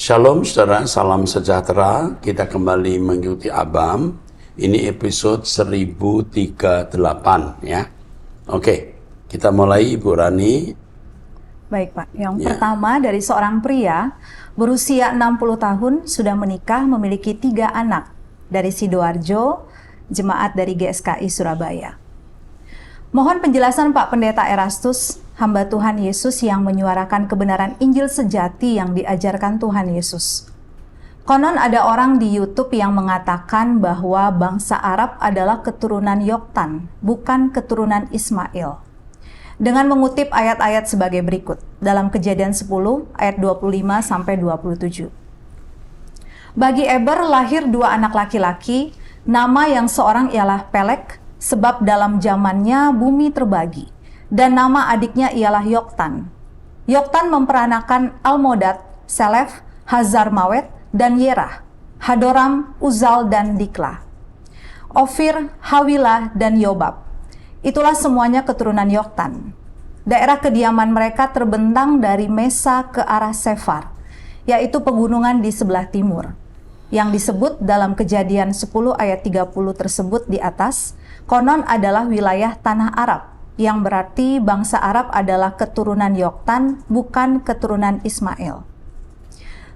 Shalom saudara, salam sejahtera. Kita kembali mengikuti Abam. Ini episode 1038 ya. Oke, kita mulai Ibu Rani. Baik Pak, yang pertama dari seorang pria berusia 60 tahun sudah menikah, memiliki 3 anak dari Sidoarjo, jemaat dari GSKI Surabaya. Mohon penjelasan Pak Pendeta Erastus, hamba Tuhan Yesus yang menyuarakan kebenaran Injil sejati yang diajarkan Tuhan Yesus. Konon ada orang di YouTube yang mengatakan bahwa bangsa Arab adalah keturunan Yoktan, bukan keturunan Ismail. Dengan mengutip ayat-ayat sebagai berikut, dalam Kejadian 10 ayat 25-27. Bagi Eber lahir 2 anak laki-laki, nama yang seorang ialah Pelek, sebab dalam zamannya bumi terbagi, dan nama adiknya ialah Yoktan. Yoktan memperanakan Almodad, Selef, Hazarmawet, dan Yerah, Hadoram, Uzal, dan Dikla, Ofir, Hawilah, dan Yobab. Itulah semuanya keturunan Yoktan. Daerah kediaman mereka terbentang dari Mesa ke arah Sefar, yaitu pegunungan di sebelah timur. Yang disebut dalam Kejadian 10 ayat 30 tersebut di atas, konon adalah wilayah tanah Arab, yang berarti bangsa Arab adalah keturunan Yoktan, bukan keturunan Ismail.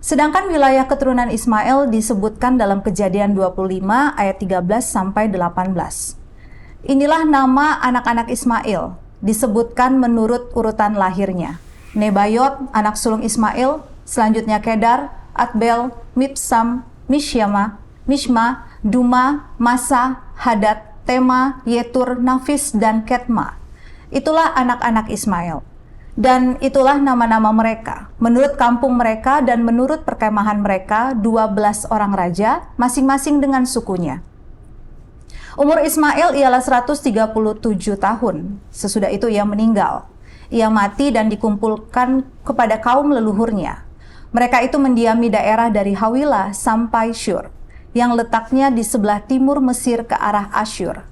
Sedangkan wilayah keturunan Ismail disebutkan dalam Kejadian 25 ayat 13-18. Inilah nama anak-anak Ismail, disebutkan menurut urutan lahirnya. Nebayot, anak sulung Ismail, selanjutnya Kedar, Adbel, Mibsam, Mishma, Duma, Masa, Hadad, Tema, Yetur, Nafis, dan Ketma. Itulah anak-anak Ismail. Dan itulah nama-nama mereka, menurut kampung mereka dan menurut perkemahan mereka, 12 orang raja, masing-masing dengan sukunya. Umur Ismail ialah 137 tahun. Sesudah itu ia meninggal. Ia mati dan dikumpulkan kepada kaum leluhurnya. Mereka itu mendiami daerah dari Hawilah sampai Syur, yang letaknya di sebelah timur Mesir ke arah Asyur.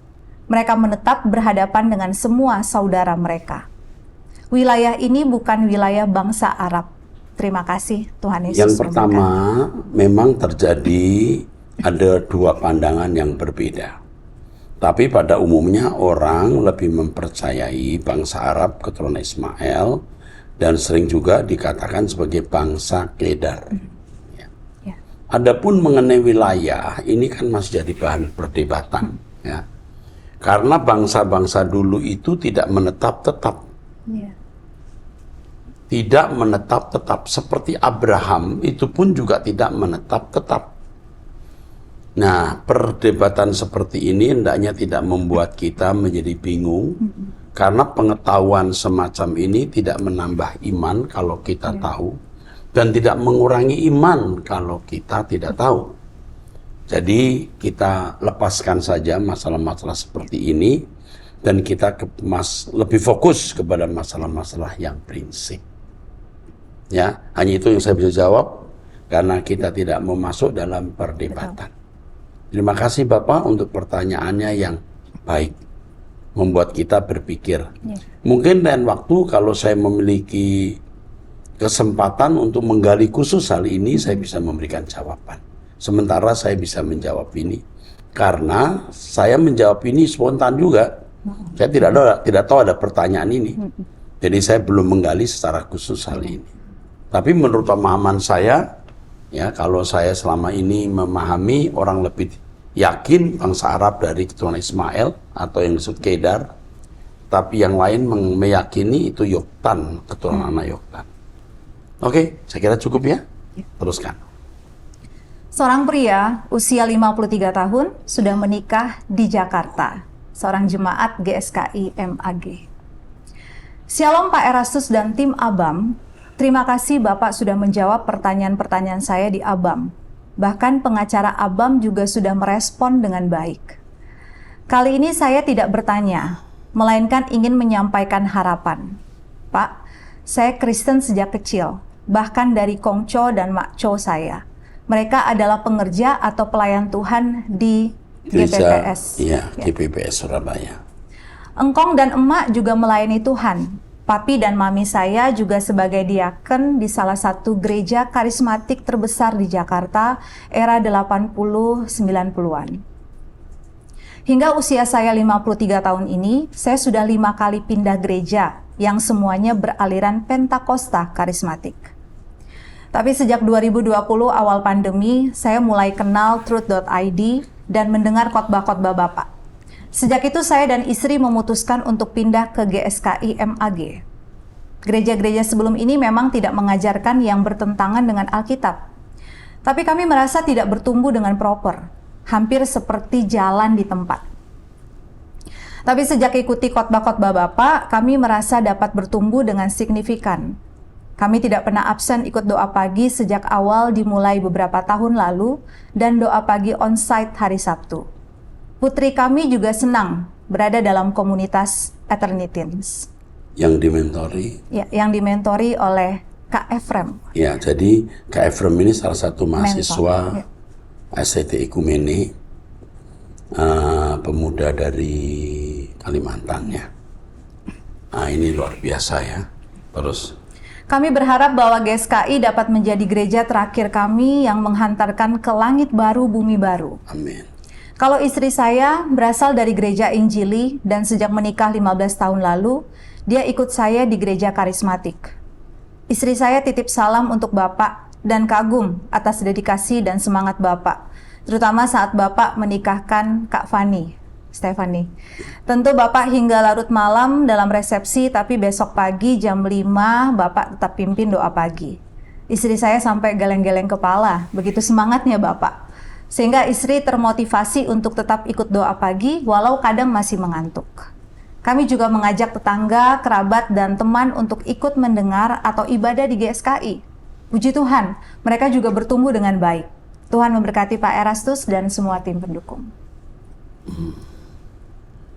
Mereka menetap berhadapan dengan semua saudara mereka. Wilayah ini bukan wilayah bangsa Arab. Terima kasih, Tuhan Yesus. Yang pertama, memang terjadi ada 2 pandangan yang berbeda. Tapi pada umumnya orang lebih mempercayai bangsa Arab keturunan Ismail dan sering juga dikatakan sebagai bangsa Kedar. Adapun mengenai wilayah, ini kan masih jadi bahan perdebatan. Ya. Karena bangsa-bangsa dulu itu tidak menetap-tetap. Tidak menetap-tetap. Seperti Abraham, itu pun juga tidak menetap-tetap. Nah, perdebatan seperti ini hendaknya tidak membuat kita menjadi bingung. Karena pengetahuan semacam ini tidak menambah iman kalau kita tahu. Dan tidak mengurangi iman kalau kita tidak tahu. Jadi kita lepaskan saja masalah-masalah seperti ini dan kita lebih fokus kepada masalah-masalah yang prinsip. Ya, hanya itu yang saya bisa jawab karena kita tidak mau masuk dalam perdebatan. Terima kasih Bapak untuk pertanyaannya yang baik, membuat kita berpikir. Mungkin lain waktu kalau saya memiliki kesempatan untuk menggali khusus hal ini, saya bisa memberikan jawaban. Sementara saya bisa menjawab ini karena saya menjawab ini spontan juga. Saya tidak tahu ada pertanyaan ini. Jadi saya belum menggali secara khusus hal ini. Tapi menurut pemahaman saya, ya kalau saya selama ini memahami orang lebih yakin bangsa Arab dari keturunan Ismail atau yang disebut Kedar, tapi yang lain meyakini itu Yoktan, keturunan anak Yoktan. Oke, saya kira cukup ya. Teruskan. Seorang pria usia 53 tahun sudah menikah di Jakarta. Seorang jemaat GSKI MAG. Shalom Pak Erastus dan tim Abam. Terima kasih Bapak sudah menjawab pertanyaan-pertanyaan saya di Abam. Bahkan pengacara Abam juga sudah merespon dengan baik. Kali ini saya tidak bertanya, melainkan ingin menyampaikan harapan. Pak, saya Kristen sejak kecil. Bahkan dari kongco dan makco saya. Mereka adalah pengerja atau pelayan Tuhan di GPPS. Iya, GPPS Surabaya. Engkong dan emak juga melayani Tuhan. Papi dan mami saya juga sebagai diaken di salah satu gereja karismatik terbesar di Jakarta era 80-90-an. Hingga usia saya 53 tahun ini, saya sudah 5 kali pindah gereja yang semuanya beraliran Pentakosta karismatik. Tapi sejak 2020 awal pandemi, saya mulai kenal Truth.id dan mendengar khotbah-khotbah Bapak. Sejak itu saya dan istri memutuskan untuk pindah ke GSKI MAG. Gereja-gereja sebelum ini memang tidak mengajarkan yang bertentangan dengan Alkitab. Tapi kami merasa tidak bertumbuh dengan proper, hampir seperti jalan di tempat. Tapi sejak ikuti khotbah-khotbah Bapak, kami merasa dapat bertumbuh dengan signifikan. Kami tidak pernah absen ikut doa pagi sejak awal dimulai beberapa tahun lalu dan doa pagi on-site hari Sabtu. Putri kami juga senang berada dalam komunitas Eternitins. Yang dimentori? Ya, yang dimentori oleh Kak Efrem. Ya, jadi Kak Efrem ini salah satu mahasiswa ya. SCT Ekumene, pemuda dari Kalimantan ya. Nah, ini luar biasa ya. Terus? Kami berharap bahwa GSKI dapat menjadi gereja terakhir kami yang menghantarkan ke langit baru, bumi baru. Amin. Kalau istri saya berasal dari gereja Injili dan sejak menikah 15 tahun lalu, dia ikut saya di gereja karismatik. Istri saya titip salam untuk Bapak dan kagum atas dedikasi dan semangat Bapak, terutama saat Bapak menikahkan Kak Stephanie. Tentu Bapak hingga larut malam dalam resepsi, tapi besok pagi jam 5 Bapak tetap pimpin doa pagi. Istri saya sampai geleng-geleng kepala, begitu semangatnya Bapak. Sehingga istri termotivasi untuk tetap ikut doa pagi walau kadang masih mengantuk. Kami juga mengajak tetangga, kerabat, dan teman untuk ikut mendengar atau ibadah di GSKI. Puji Tuhan, mereka juga bertumbuh dengan baik. Tuhan memberkati Pak Erastus dan semua tim pendukung.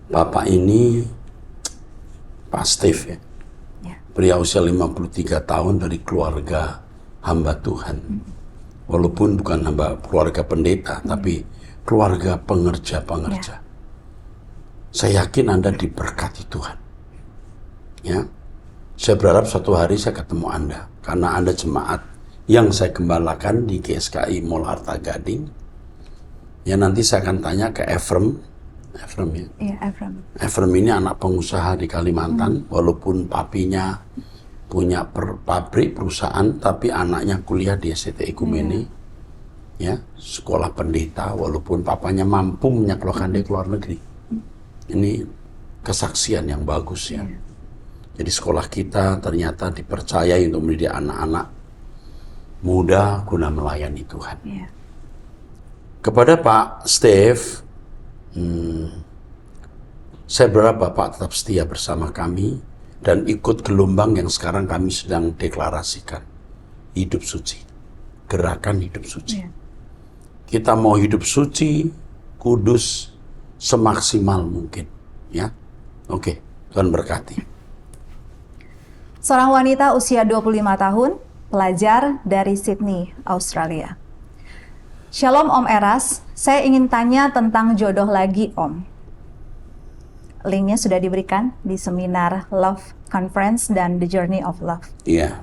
Bapak ini Pak Steve ya. Pria usia 53 tahun dari keluarga hamba Tuhan. Walaupun bukan hamba keluarga pendeta, tapi keluarga pengerja-pengerja. Ya. Saya yakin Anda diberkati Tuhan. Ya. Saya berharap suatu hari saya ketemu Anda, karena Anda jemaat yang saya gembalakan di GSKI Mall Arta Gading. Ya, nanti saya akan tanya ke Efrem ya. Iya, Efrem. Efrem ini anak pengusaha di Kalimantan, walaupun papinya punya pabrik perusahaan, tapi anaknya kuliah di SCT Ekumene, ya, sekolah pendeta, walaupun papanya mampu menyekolahkan dia ke luar negeri. Ini kesaksian yang bagus ya. Jadi sekolah kita ternyata dipercayai untuk mendidik anak-anak muda guna melayani Tuhan. Yeah. Kepada Pak Steve, saya berharap Bapak tetap setia bersama kami dan ikut gelombang yang sekarang kami sedang deklarasikan. Hidup suci. Gerakan hidup suci. Yeah. Kita mau hidup suci, kudus, semaksimal mungkin. Ya, oke. Tuhan berkati. Seorang wanita usia 25 tahun, pelajar dari Sydney, Australia. Shalom Om Eras, saya ingin tanya tentang jodoh lagi Om. Linknya sudah diberikan di seminar Love Conference dan The Journey of Love. Iya.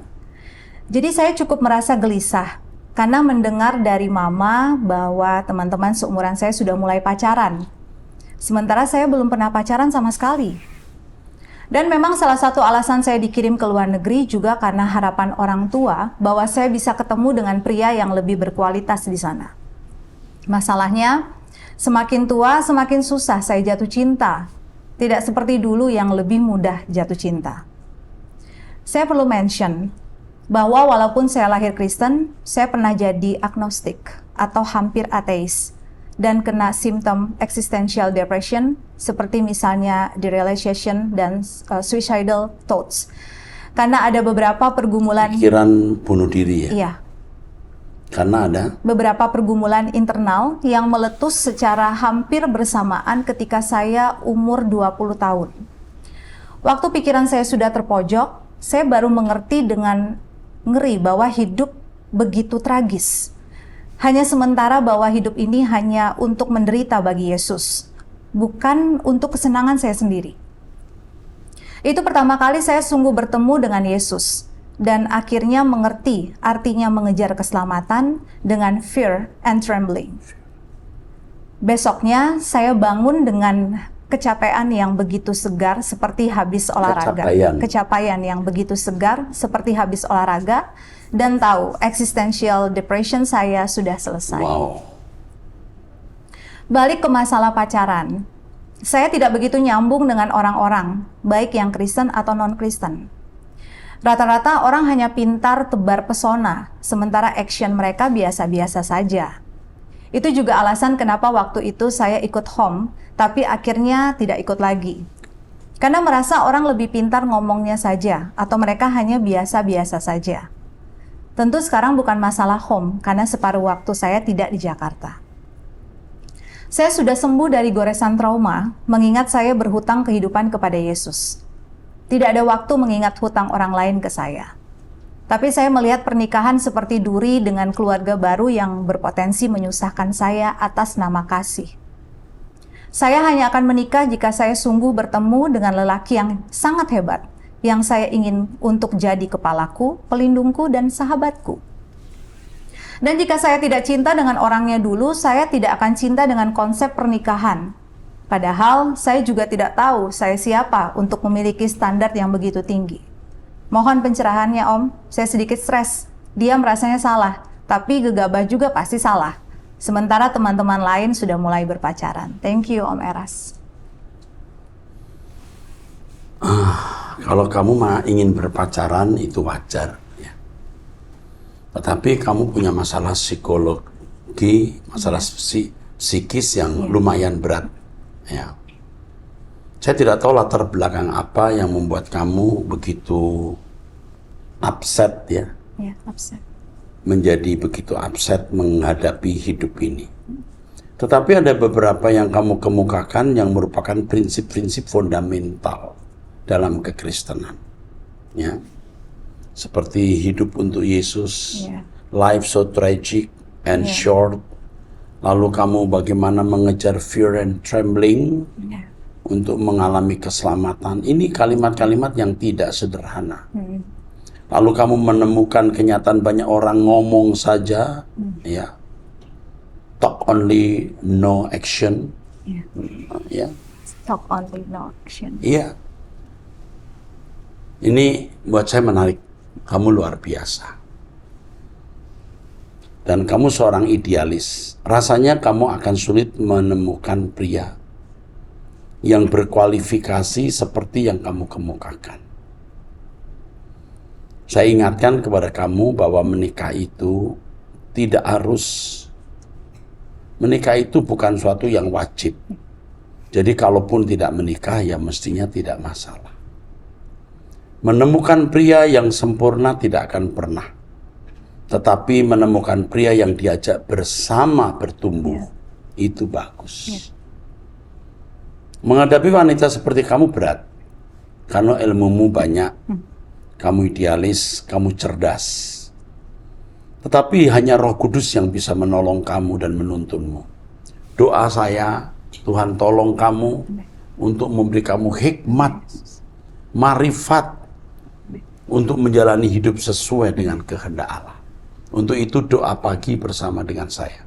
Jadi saya cukup merasa gelisah karena mendengar dari mama bahwa teman-teman seumuran saya sudah mulai pacaran. Sementara saya belum pernah pacaran sama sekali. Dan memang salah satu alasan saya dikirim ke luar negeri juga karena harapan orang tua bahwa saya bisa ketemu dengan pria yang lebih berkualitas di sana. Masalahnya, semakin tua semakin susah saya jatuh cinta. Tidak seperti dulu yang lebih mudah jatuh cinta. Saya perlu mention bahwa walaupun saya lahir Kristen, saya pernah jadi agnostik atau hampir ateis dan kena simptom existential depression seperti misalnya derealization dan suicidal thoughts. Karena ada beberapa pergumulan pikiran bunuh diri ya? Iya. Karena ada beberapa pergumulan internal yang meletus secara hampir bersamaan ketika saya umur 20 tahun. Waktu pikiran saya sudah terpojok, saya baru mengerti dengan ngeri bahwa hidup begitu tragis. Hanya sementara bahwa hidup ini hanya untuk menderita bagi Yesus, bukan untuk kesenangan saya sendiri. Itu pertama kali saya sungguh bertemu dengan Yesus dan akhirnya mengerti artinya mengejar keselamatan dengan fear and trembling. Besoknya saya bangun dengan kecapean yang begitu segar seperti habis olahraga. Kecapaian yang begitu segar seperti habis olahraga, dan tahu existential depression saya sudah selesai. Wow. Balik ke masalah pacaran. Saya tidak begitu nyambung dengan orang-orang, baik yang Kristen atau non-Kristen. Rata-rata orang hanya pintar tebar pesona, sementara action mereka biasa-biasa saja. Itu juga alasan kenapa waktu itu saya ikut home, tapi akhirnya tidak ikut lagi. Karena merasa orang lebih pintar ngomongnya saja, atau mereka hanya biasa-biasa saja. Tentu sekarang bukan masalah home, karena separuh waktu saya tidak di Jakarta. Saya sudah sembuh dari goresan trauma, mengingat saya berhutang kehidupan kepada Yesus. Tidak ada waktu mengingat hutang orang lain ke saya. Tapi saya melihat pernikahan seperti duri dengan keluarga baru yang berpotensi menyusahkan saya atas nama kasih. Saya hanya akan menikah jika saya sungguh bertemu dengan lelaki yang sangat hebat, yang saya ingin untuk jadi kepalaku, pelindungku, dan sahabatku. Dan jika saya tidak cinta dengan orangnya dulu, saya tidak akan cinta dengan konsep pernikahan. Padahal saya juga tidak tahu saya siapa untuk memiliki standar yang begitu tinggi. Mohon pencerahannya, Om. Saya sedikit stres. Dia merasanya salah, tapi gegabah juga pasti salah. Sementara teman-teman lain sudah mulai berpacaran. Thank you, Om Eras. Kalau kamu ingin berpacaran itu wajar, ya. Tetapi kamu punya masalah psikologi, masalah psikis yang lumayan berat, ya. Saya tidak tahu latar belakang apa yang membuat kamu begitu upset, ya. Ya, upset. Menjadi begitu upset menghadapi hidup ini. Tetapi ada beberapa yang kamu kemukakan yang merupakan prinsip-prinsip fundamental dalam kekristenan, ya. Seperti hidup untuk Yesus, life so tragic and short. Lalu kamu bagaimana mengejar fear and trembling untuk mengalami keselamatan. Ini kalimat-kalimat yang tidak sederhana. Lalu kamu menemukan kenyataan banyak orang ngomong saja, ya, talk only, no action, ya. Talk only, no action. Iya. Ini buat saya menarik. Kamu luar biasa. Dan kamu seorang idealis. Rasanya kamu akan sulit menemukan pria yang berkualifikasi seperti yang kamu kemukakan. Saya ingatkan kepada kamu bahwa menikah itu tidak harus, menikah itu bukan suatu yang wajib. Jadi kalaupun tidak menikah ya mestinya tidak masalah. Menemukan pria yang sempurna tidak akan pernah. Tetapi menemukan pria yang diajak bersama bertumbuh, itu bagus. Menghadapi wanita seperti kamu berat, karena ilmumu banyak, kamu idealis, kamu cerdas. Tetapi hanya Roh Kudus yang bisa menolong kamu dan menuntunmu. Doa saya, Tuhan tolong kamu untuk memberi kamu hikmat, marifat, untuk menjalani hidup sesuai dengan kehendak Allah. Untuk itu doa pagi bersama dengan saya.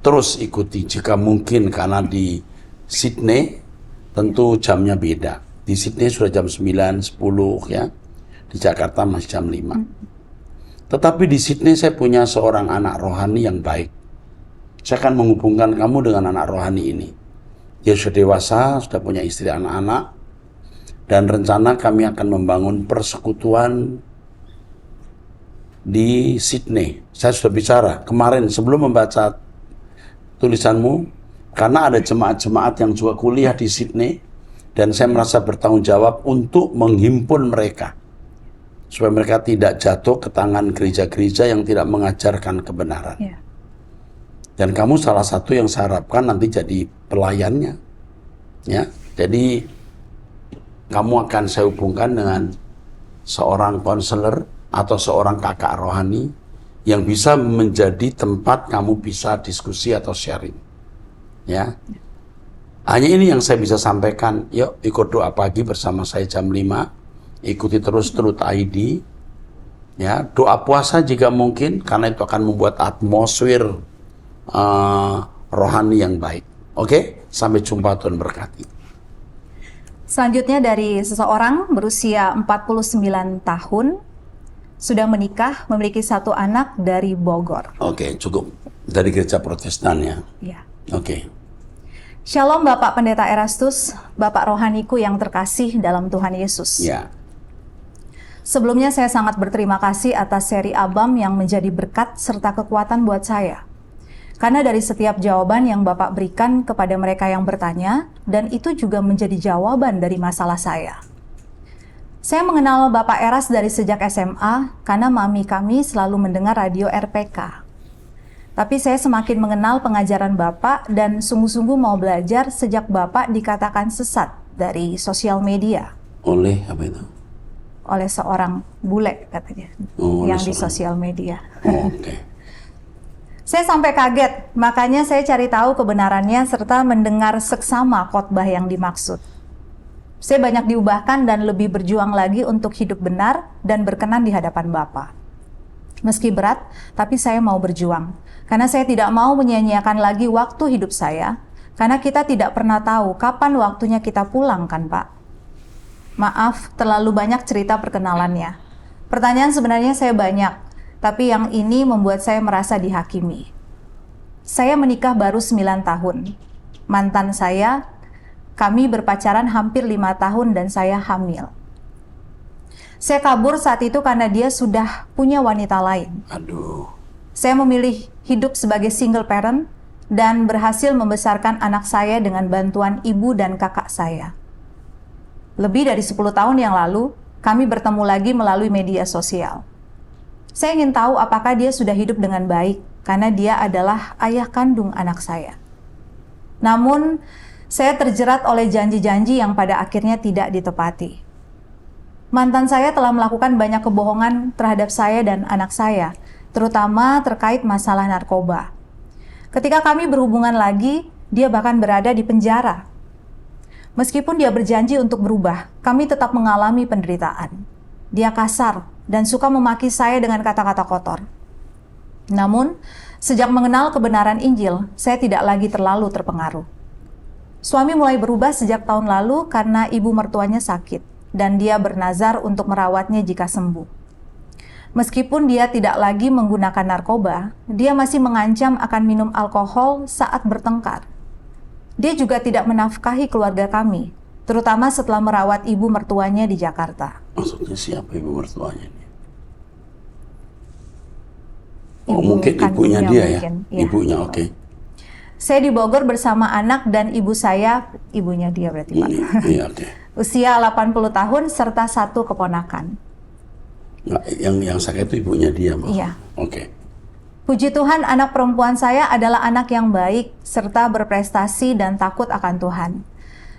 Terus ikuti jika mungkin, karena di Sydney tentu jamnya beda. Di Sydney sudah jam 9, 10 ya. Di Jakarta masih jam 5. Tetapi di Sydney saya punya seorang anak rohani yang baik. Saya akan menghubungkan kamu dengan anak rohani ini. Dia sudah dewasa, sudah punya istri, anak-anak. Dan rencana kami akan membangun persekutuan di Sydney. Saya sudah bicara kemarin sebelum membaca tulisanmu, karena ada jemaat-jemaat yang juga kuliah di Sydney, dan saya merasa bertanggung jawab untuk menghimpun mereka, supaya mereka tidak jatuh ke tangan gereja-gereja yang tidak mengajarkan kebenaran. Dan kamu salah satu yang saya harapkan nanti jadi pelayannya, ya. Jadi kamu akan saya hubungkan dengan seorang konselor atau seorang kakak rohani yang bisa menjadi tempat kamu bisa diskusi atau sharing, ya. Hanya ini yang saya bisa sampaikan. Yuk ikut doa pagi bersama saya jam 5. Ikuti terus Truth ID. Ya, doa puasa jika mungkin, karena itu akan membuat atmosfer rohani yang baik. Oke? Sampai jumpa, Tuhan berkati. Selanjutnya dari seseorang berusia 49 tahun, sudah menikah, memiliki 1 anak dari Bogor. Oke, cukup. Dari gereja Protestan ya. Ya. Oke. Shalom Bapak Pendeta Erastus, Bapak rohaniku yang terkasih dalam Tuhan Yesus. Ya. Sebelumnya saya sangat berterima kasih atas seri Abam yang menjadi berkat serta kekuatan buat saya. Karena dari setiap jawaban yang Bapak berikan kepada mereka yang bertanya, dan itu juga menjadi jawaban dari masalah saya. Saya mengenal Bapak Eras dari sejak SMA, karena mami kami selalu mendengar radio RPK. Tapi saya semakin mengenal pengajaran Bapak dan sungguh-sungguh mau belajar sejak Bapak dikatakan sesat dari sosial media. Oleh apa itu? Oleh seorang bule katanya, yang di sosial media. Oke. Saya sampai kaget, makanya saya cari tahu kebenarannya serta mendengar seksama khotbah yang dimaksud. Saya banyak diubahkan dan lebih berjuang lagi untuk hidup benar dan berkenan di hadapan Bapa. Meski berat, tapi saya mau berjuang. Karena saya tidak mau menyia-nyiakan lagi waktu hidup saya, karena kita tidak pernah tahu kapan waktunya kita pulang kan Pak. Maaf, terlalu banyak cerita perkenalannya. Pertanyaan sebenarnya saya banyak, tapi yang ini membuat saya merasa dihakimi. Saya menikah baru 9 tahun. Mantan saya, kami berpacaran hampir 5 tahun dan saya hamil. Saya kabur saat itu karena dia sudah punya wanita lain. Aduh. Saya memilih hidup sebagai single parent dan berhasil membesarkan anak saya dengan bantuan ibu dan kakak saya. Lebih dari 10 tahun yang lalu, kami bertemu lagi melalui media sosial. Saya ingin tahu apakah dia sudah hidup dengan baik, karena dia adalah ayah kandung anak saya. Namun, saya terjerat oleh janji-janji yang pada akhirnya tidak ditepati. Mantan saya telah melakukan banyak kebohongan terhadap saya dan anak saya, terutama terkait masalah narkoba. Ketika kami berhubungan lagi, dia bahkan berada di penjara. Meskipun dia berjanji untuk berubah, kami tetap mengalami penderitaan. Dia kasar dan suka memaki saya dengan kata-kata kotor. Namun, sejak mengenal kebenaran Injil, saya tidak lagi terlalu terpengaruh. Suami mulai berubah sejak tahun lalu karena ibu mertuanya sakit, dan dia bernazar untuk merawatnya jika sembuh. Meskipun dia tidak lagi menggunakan narkoba, dia masih mengancam akan minum alkohol saat bertengkar. Dia juga tidak menafkahi keluarga kami, terutama setelah merawat ibu mertuanya di Jakarta. Maksudnya siapa ibu mertuanya ini? Oh, mungkin ibunya dia mungkin. Ya? Ibunya, oke. Okay. Saya di Bogor bersama anak dan ibu saya, ibunya dia berarti Pak. Iya, oke. Okay. Usia 80 tahun serta 1 keponakan. Nah, yang sakit itu ibunya dia, Mbak? Iya. Oke. Okay. Puji Tuhan, anak perempuan saya adalah anak yang baik, serta berprestasi dan takut akan Tuhan.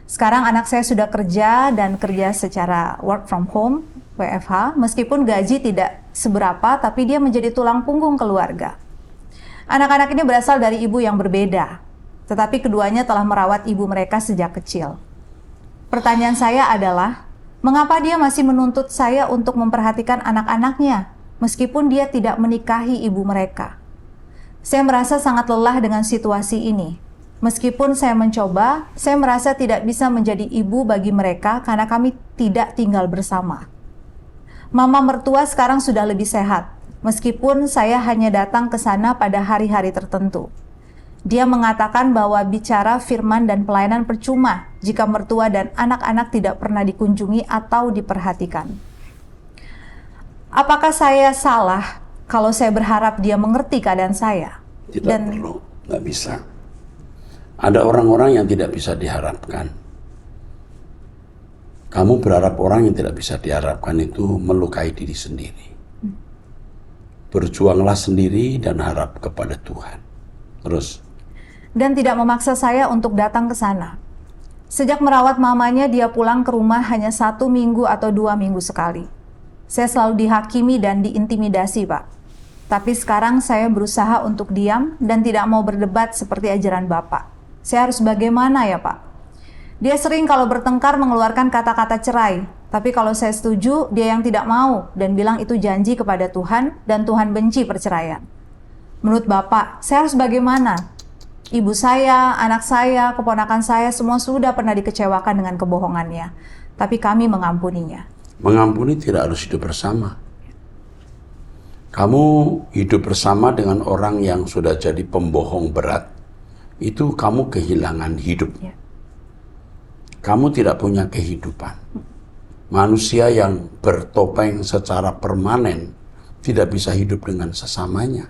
Sekarang anak saya sudah kerja dan kerja secara work from home, WFH, meskipun gaji tidak seberapa, tapi dia menjadi tulang punggung keluarga. Anak-anak ini berasal dari ibu yang berbeda, tetapi keduanya telah merawat ibu mereka sejak kecil. Pertanyaan saya adalah, mengapa dia masih menuntut saya untuk memperhatikan anak-anaknya, meskipun dia tidak menikahi ibu mereka? Saya merasa sangat lelah dengan situasi ini. Meskipun saya mencoba, saya merasa tidak bisa menjadi ibu bagi mereka karena kami tidak tinggal bersama. Mama mertua sekarang sudah lebih sehat, meskipun saya hanya datang ke sana pada hari-hari tertentu. Dia mengatakan bahwa bicara firman dan pelayanan percuma jika mertua dan anak-anak tidak pernah dikunjungi atau diperhatikan. Apakah saya salah kalau saya berharap dia mengerti keadaan saya? Tidak perlu, nggak bisa. Ada orang-orang yang tidak bisa diharapkan. Kamu berharap orang yang tidak bisa diharapkan itu melukai diri sendiri. Berjuanglah sendiri dan harap kepada Tuhan. Terus. Dan tidak memaksa saya untuk datang ke sana. Sejak merawat mamanya, dia pulang ke rumah hanya 1 minggu atau 2 minggu sekali. Saya selalu dihakimi dan diintimidasi, Pak. Tapi sekarang saya berusaha untuk diam dan tidak mau berdebat seperti ajaran Bapak. Saya harus bagaimana ya, Pak? Dia sering kalau bertengkar mengeluarkan kata-kata cerai. Tapi kalau saya setuju, dia yang tidak mau dan bilang itu janji kepada Tuhan dan Tuhan benci perceraian. Menurut Bapak, saya harus bagaimana? Ibu saya, anak saya, keponakan saya semua sudah pernah dikecewakan dengan kebohongannya. Tapi kami mengampuninya. Mengampuni tidak harus hidup bersama. Kamu hidup bersama dengan orang yang sudah jadi pembohong berat. Itu kamu kehilangan hidup. Ya. Kamu tidak punya kehidupan. Manusia yang bertopeng secara permanen tidak bisa hidup dengan sesamanya.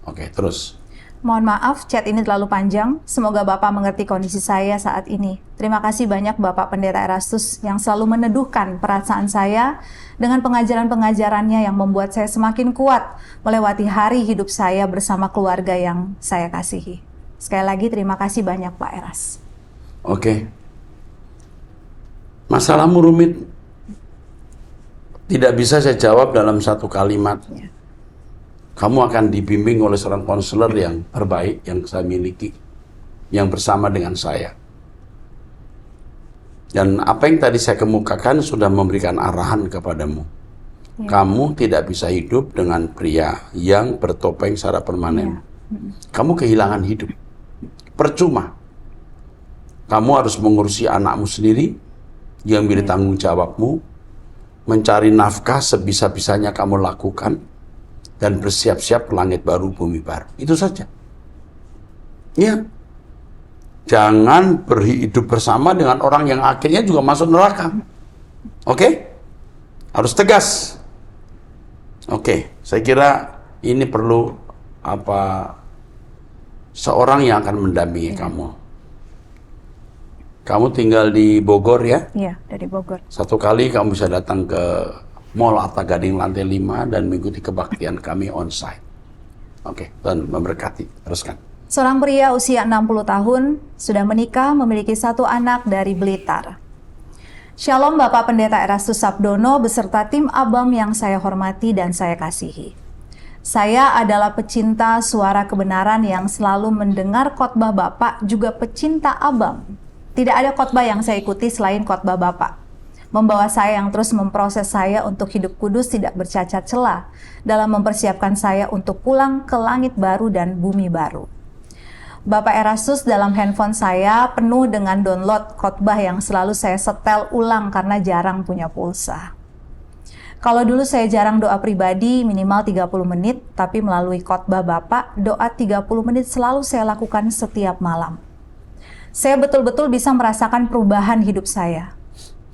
Oke, terus. Mohon maaf, chat ini terlalu panjang. Semoga Bapak mengerti kondisi saya saat ini. Terima kasih banyak Bapak Pendeta Erastus yang selalu meneduhkan perasaan saya dengan pengajaran-pengajarannya yang membuat saya semakin kuat melewati hari hidup saya bersama keluarga yang saya kasihi. Sekali lagi terima kasih banyak Pak Eras. Oke. Masalahmu rumit. Tidak bisa saya jawab dalam satu kalimat. Ya. Kamu akan dibimbing oleh seorang konselor yang terbaik yang saya miliki, yang bersama dengan saya. Dan apa yang tadi saya kemukakan sudah memberikan arahan kepadamu. Ya. Kamu tidak bisa hidup dengan pria yang bertopeng secara permanen. Ya. Kamu kehilangan hidup. Percuma. Kamu harus mengurusi anakmu sendiri, yang menjadi tanggung jawabmu, mencari nafkah sebisa-bisanya kamu lakukan, dan bersiap-siap langit baru, bumi baru. Itu saja. Ya. Jangan berhidup bersama dengan orang yang akhirnya juga masuk neraka. Oke? Harus tegas. Oke, saya kira ini perlu seorang yang akan mendampingi kamu. Kamu tinggal di Bogor ya? Iya, dari Bogor. Satu kali kamu bisa datang ke Mall Atta Gading lantai 5 dan mengikuti kebaktian kami on-site. Oke, dan memberkati. Teruskan. Seorang pria usia 60 tahun, sudah menikah, memiliki 1 anak dari Blitar. Shalom Bapak Pendeta Erastus Sabdono beserta tim ABAM yang saya hormati dan saya kasihi. Saya adalah pecinta suara kebenaran yang selalu mendengar khotbah Bapak, juga pecinta ABAM. Tidak ada khotbah yang saya ikuti selain khotbah Bapak. Membawa saya yang terus memproses saya untuk hidup kudus tidak bercacat celah dalam mempersiapkan saya untuk pulang ke langit baru dan bumi baru. Bapak Erastus dalam handphone saya penuh dengan download khotbah yang selalu saya setel ulang karena jarang punya pulsa. Kalau dulu saya jarang doa pribadi minimal 30 menit, tapi melalui khotbah Bapak, doa 30 menit selalu saya lakukan setiap malam. Saya betul-betul bisa merasakan perubahan hidup saya.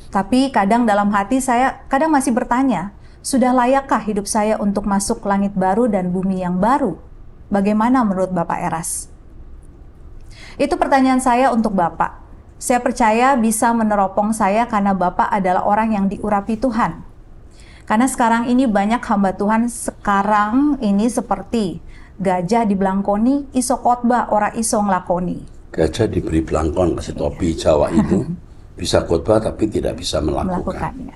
Tapi kadang dalam hati saya kadang masih bertanya, sudah layakkah hidup saya untuk masuk langit baru dan bumi yang baru? Bagaimana menurut Bapak Eras? Itu pertanyaan saya untuk Bapak. Saya percaya bisa meneropong saya karena Bapak adalah orang yang diurapi Tuhan. Karena sekarang ini banyak hamba Tuhan sekarang ini seperti gajah dibelangkoni, iso khotbah, ora iso nglakoni. Gajah diberi belangkon, kasih topi Jawa itu, bisa khotbah tapi tidak bisa melakukannya.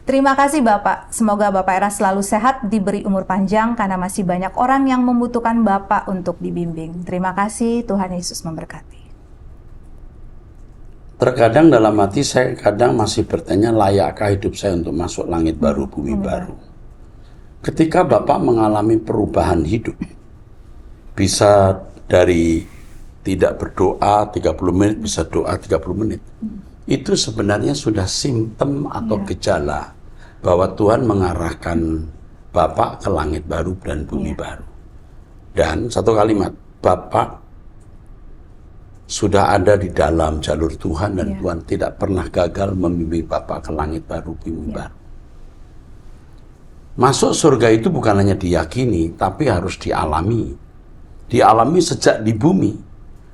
Terima kasih Bapak, semoga Bapak Eras selalu sehat, diberi umur panjang karena masih banyak orang yang membutuhkan Bapak untuk dibimbing. Terima kasih, Tuhan Yesus memberkati. Terkadang dalam hati saya kadang masih bertanya, layakkah hidup saya untuk masuk langit baru, bumi baru. Ketika Bapak mengalami perubahan hidup, bisa dari tidak berdoa 30 menit, bisa doa 30 menit. Itu sebenarnya sudah simptom atau gejala bahwa Tuhan mengarahkan Bapak ke langit baru dan bumi baru. Dan satu kalimat, Bapak sudah ada di dalam jalur Tuhan dan Tuhan tidak pernah gagal membimbing Bapak ke langit baru, bumi baru. Masuk surga itu bukan hanya diyakini, tapi harus dialami. Dialami sejak di bumi.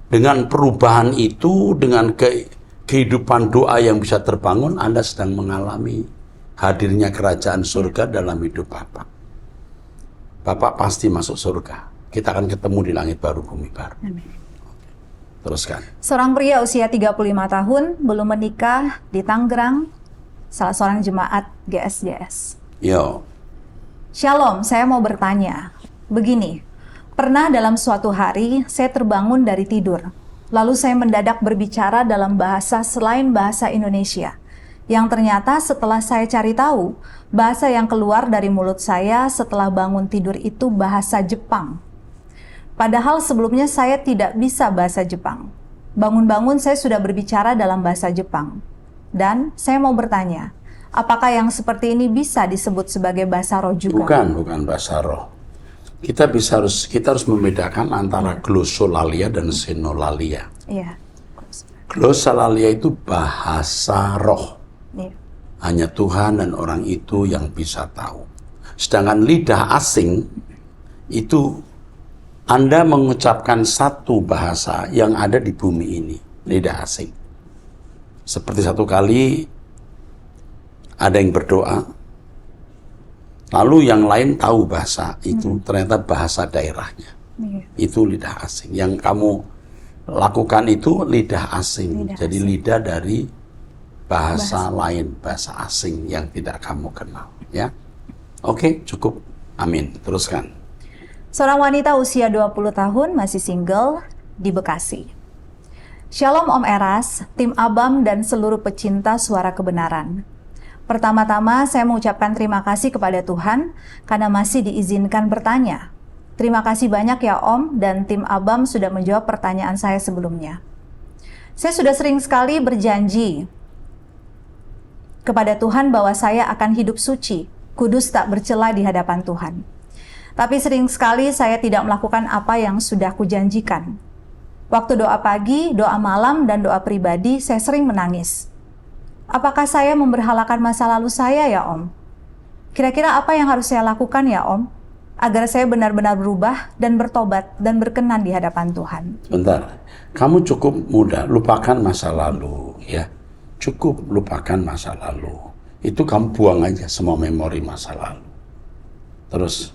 Dengan perubahan itu, dengan kehidupan doa yang bisa terbangun, Anda sedang mengalami hadirnya kerajaan surga dalam hidup Bapak. Bapak pasti masuk surga. Kita akan ketemu di langit baru, bumi baru. Amin. Teruskan. Seorang pria usia 35 tahun, belum menikah, di Tangerang, salah seorang jemaat GSJS. Yo. Shalom, saya mau bertanya. Begini, pernah dalam suatu hari saya terbangun dari tidur. Lalu saya mendadak berbicara dalam bahasa selain bahasa Indonesia. Yang ternyata setelah saya cari tahu, bahasa yang keluar dari mulut saya setelah bangun tidur itu bahasa Jepang. Padahal sebelumnya saya tidak bisa bahasa Jepang. Bangun-bangun saya sudah berbicara dalam bahasa Jepang. Dan saya mau bertanya, apakah yang seperti ini bisa disebut sebagai bahasa roh juga? Bukan bahasa roh. Kita harus membedakan antara glosolalia dan senolalia. Iya. Glosolalia itu bahasa roh. Iya. Hanya Tuhan dan orang itu yang bisa tahu. Sedangkan lidah asing itu Anda mengucapkan satu bahasa yang ada di bumi ini, lidah asing. Seperti satu kali ada yang berdoa, lalu yang lain tahu bahasa itu, ternyata bahasa daerahnya. Iya. Itu lidah asing. Yang kamu lakukan itu lidah asing. Jadi lidah dari bahasa lain, bahasa asing yang tidak kamu kenal. Ya, oke, cukup. Amin. Teruskan. Seorang wanita usia 20 tahun masih single di Bekasi. Shalom Om Eras, tim Abam dan seluruh pecinta suara kebenaran. Pertama-tama saya mengucapkan terima kasih kepada Tuhan karena masih diizinkan bertanya. Terima kasih banyak ya Om dan tim Abam sudah menjawab pertanyaan saya sebelumnya. Saya sudah sering sekali berjanji kepada Tuhan bahwa saya akan hidup suci, kudus tak bercela di hadapan Tuhan. Tapi sering sekali saya tidak melakukan apa yang sudah kujanjikan. Waktu doa pagi, doa malam, dan doa pribadi, saya sering menangis. Apakah saya memberhalakan masa lalu saya ya Om? Kira-kira apa yang harus saya lakukan ya Om? Agar saya benar-benar berubah dan bertobat dan berkenan di hadapan Tuhan. Bentar, kamu cukup mudah, lupakan masa lalu ya. Cukup lupakan masa lalu. Itu kamu buang aja semua memori masa lalu. Terus?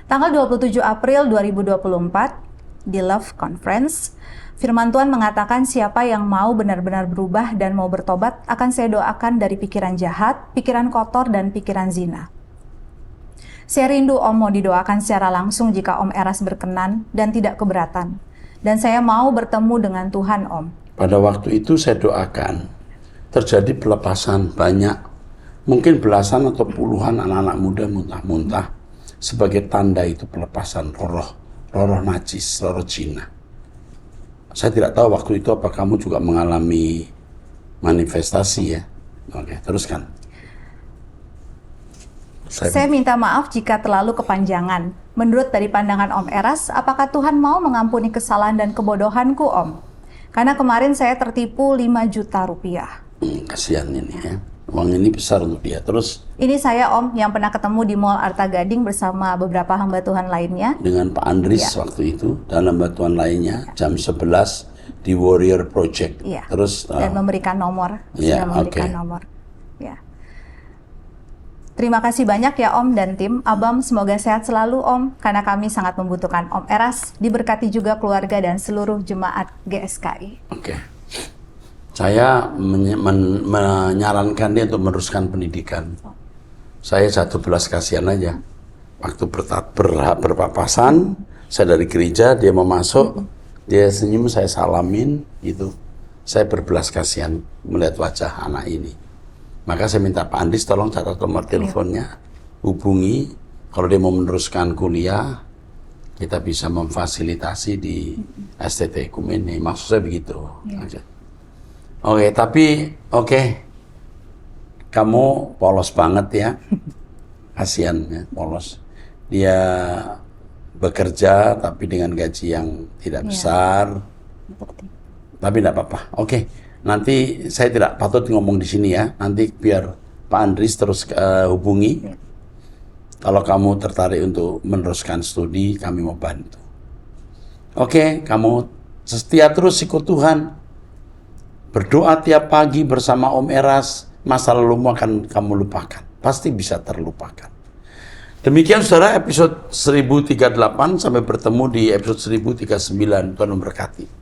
Tanggal 27 April 2024, di Love Conference, firman Tuhan mengatakan siapa yang mau benar-benar berubah dan mau bertobat akan saya doakan dari pikiran jahat, pikiran kotor, dan pikiran zina. Saya rindu Om mau didoakan secara langsung jika Om Eras berkenan dan tidak keberatan. Dan saya mau bertemu dengan Tuhan Om. Pada waktu itu saya doakan terjadi pelepasan banyak, mungkin belasan atau puluhan anak-anak muda muntah-muntah sebagai tanda itu pelepasan roh najis, roh Cina. Saya tidak tahu waktu itu apa kamu juga mengalami manifestasi ya. Oke, teruskan. Saya minta maaf jika terlalu kepanjangan. Menurut dari pandangan Om Eras, apakah Tuhan mau mengampuni kesalahan dan kebodohanku Om? Karena kemarin saya tertipu 5 juta rupiah. Kasihan ini ya. Uang ini besar untuk dia. Terus? Ini saya Om yang pernah ketemu di Mall Arta Gading bersama beberapa hamba Tuhan lainnya. Dengan Pak Andris waktu itu dan hamba Tuhan lainnya jam 11 di Warrior Project. Ya. Terus? Dan memberikan nomor. Ya, memberikan nomor. Ya. Terima kasih banyak ya Om dan tim Abam. Semoga sehat selalu Om, karena kami sangat membutuhkan Om Eras. Diberkati juga keluarga dan seluruh jemaat GSKI. Oke. Saya menyarankan dia untuk meneruskan pendidikan. Saya jatuh belas kasihan aja. Waktu berpapasan, saya dari gereja, dia mau masuk, dia senyum, saya salamin, gitu. Saya berbelas kasihan melihat wajah anak ini. Maka saya minta Pak Andis tolong catat nomor teleponnya, hubungi. Kalau dia mau meneruskan kuliah, kita bisa memfasilitasi di STT Ekumene. Maksud saya begitu. Oke, tapi kamu polos banget ya. Kasihan ya, polos. Dia bekerja tapi dengan gaji yang tidak besar. Tapi tidak apa-apa. Oke, nanti saya tidak patut ngomong di sini ya. Nanti biar Pak Andris terus hubungi. Kalau kamu tertarik untuk meneruskan studi, kami mau bantu. Oke, kamu setia terus ikut Tuhan. Berdoa tiap pagi bersama Om Eras, masa lalumu akan kamu lupakan. Pasti bisa terlupakan. Demikian saudara episode 1038, sampai bertemu di episode 1039. Tuhan memberkati.